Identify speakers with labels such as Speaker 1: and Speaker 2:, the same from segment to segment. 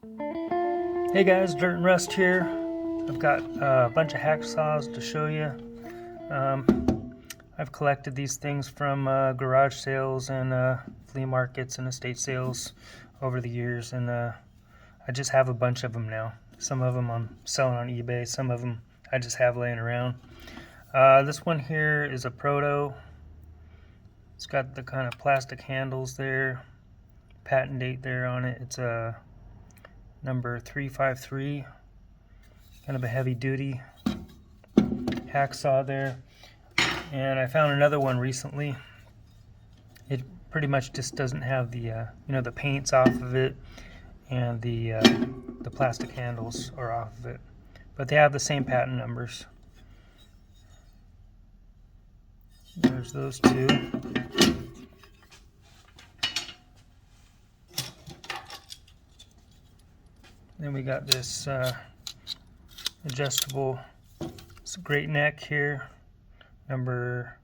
Speaker 1: Hey guys, Dirt and Rust here. I've got a bunch of hacksaws to show you. I've collected these things from garage sales and flea markets and estate sales over the years, and I just have a bunch of them now. Some of them I'm selling on eBay, some of them I just have laying around. This one here is a Proto. It's got the kind of plastic handles there, patent date there on it. It's a number 353, kind of a heavy duty hacksaw there. And I found another one recently. It pretty much just doesn't have the the paints off of it, and the plastic handles are off of it, but they have the same patent numbers. There's those two. Then we got this adjustable, it's a great neck here, number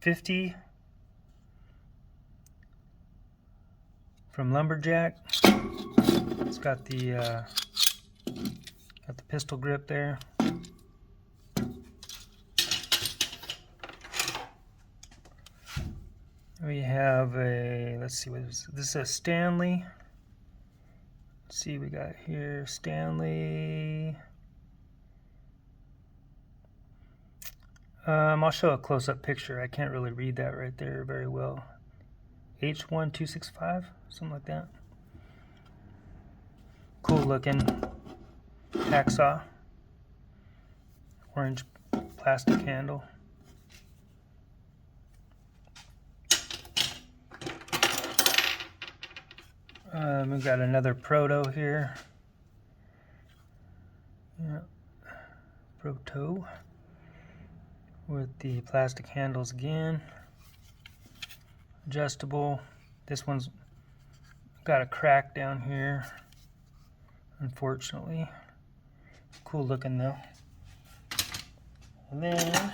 Speaker 1: 50 from Lumberjack. It's got the pistol grip there. We have a, let's see, what is this? Is a Stanley. Let's see, we got here Stanley. I'll show a close-up picture. I can't really read that right there very well. H1265, something like that. Cool looking hacksaw. Orange plastic handle. We've got another Proto here. Yeah, Proto with the plastic handles again. Adjustable. This one's got a crack down here, unfortunately. Cool looking though. And then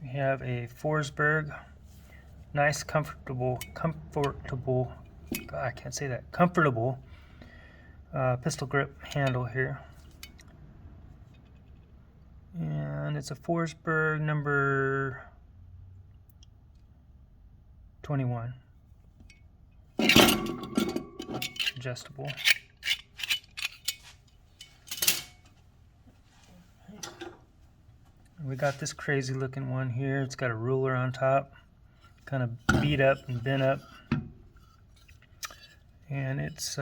Speaker 1: we have a Forsberg. Nice, comfortable, I can't say that, comfortable pistol grip handle here. And it's a Forsberg number 21. Adjustable. We got this crazy looking one here. It's got a ruler on top, kind of beat up and bent up, and it's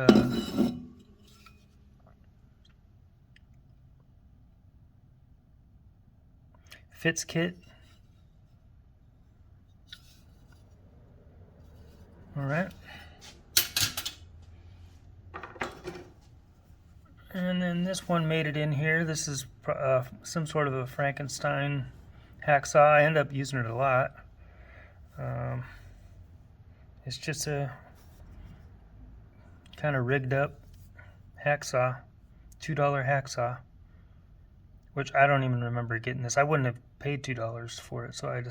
Speaker 1: Fitz-Kit. All right. And then this one made it in here. This is some sort of a Frankenstein hacksaw. I end up using it a lot. It's just a kind of rigged up hacksaw, $2 hacksaw, which I don't even remember getting this. I wouldn't have paid $2 for it, so I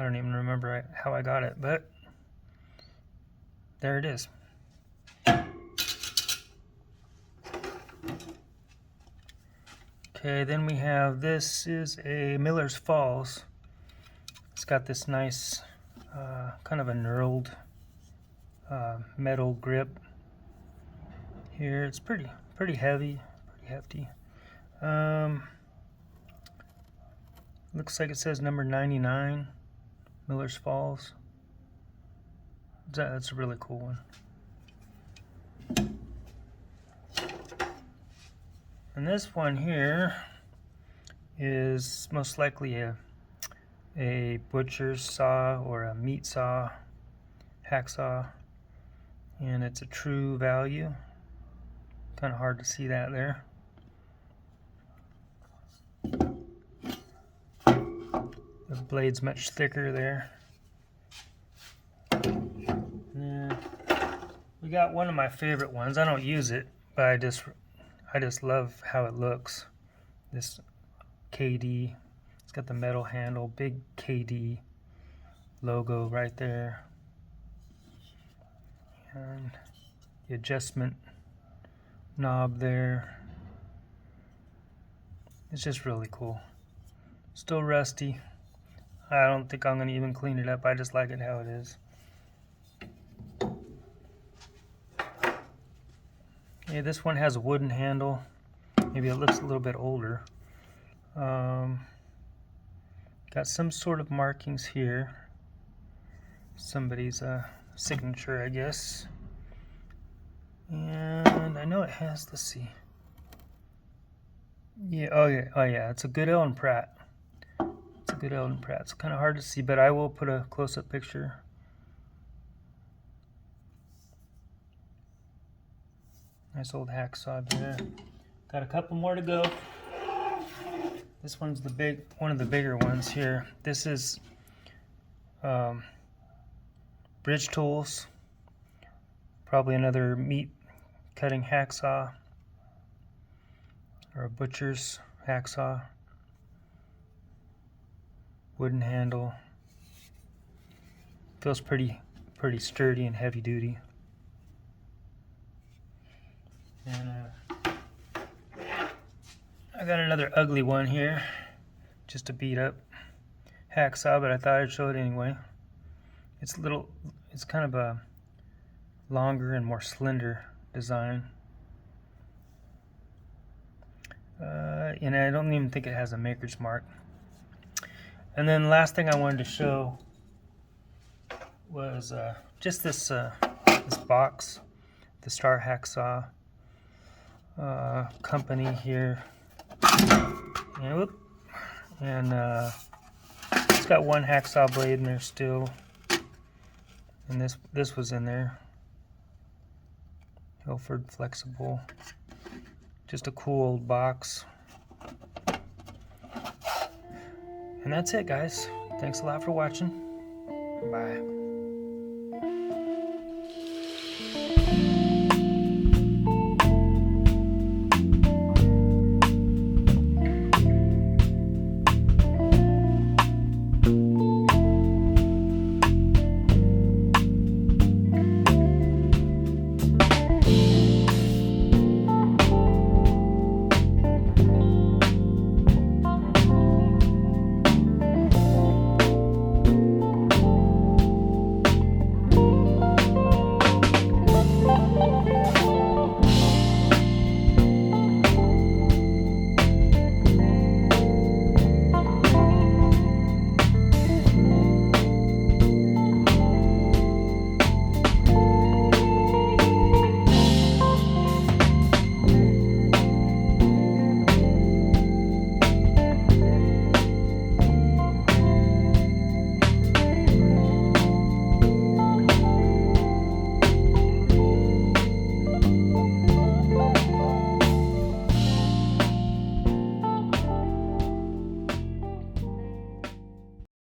Speaker 1: don't even remember how I got it, but there it is. Okay, then we have, this is a Miller's Falls. It's got this nice kind of a knurled metal grip here. It's pretty heavy, pretty hefty. Looks like it says number 99, Miller's Falls. That's a really cool one. And this one here is most likely a butcher's saw or a meat saw, hacksaw, and it's a true value. Kind of hard to see that there. The blade's much thicker there. And we got one of my favorite ones. I don't use it, but I just love how it looks. This KD. It's got the metal handle, big KD logo right there. And the adjustment knob there. It's just really cool. Still rusty. I don't think I'm going to even clean it up. I just like it how it is. Yeah, this one has a wooden handle. Maybe it looks a little bit older. Got some sort of markings here. Somebody's signature, I guess. And I know it has, let's see. Yeah, oh yeah, it's a Goodel and Pratt. It's a Goodel and Pratt. It's kind of hard to see, but I will put a close-up picture. Nice old hacksaw there. Got a couple more to go. This one's one of the bigger ones here. This is bridge tools. Probably another meat cutting hacksaw or a butcher's hacksaw. Wooden handle. Feels pretty sturdy and heavy duty. And I got another ugly one here, just a beat up hacksaw, but I thought I'd show it anyway. It's kind of a longer and more slender design. And I don't even think it has a maker's mark. And then the last thing I wanted to show was just this box, the Star Hacksaw company here. And it's got one hacksaw blade in there still, and this was in there. Ilford flexible. Just a cool old box. And that's it, guys. Thanks a lot for watching. Bye.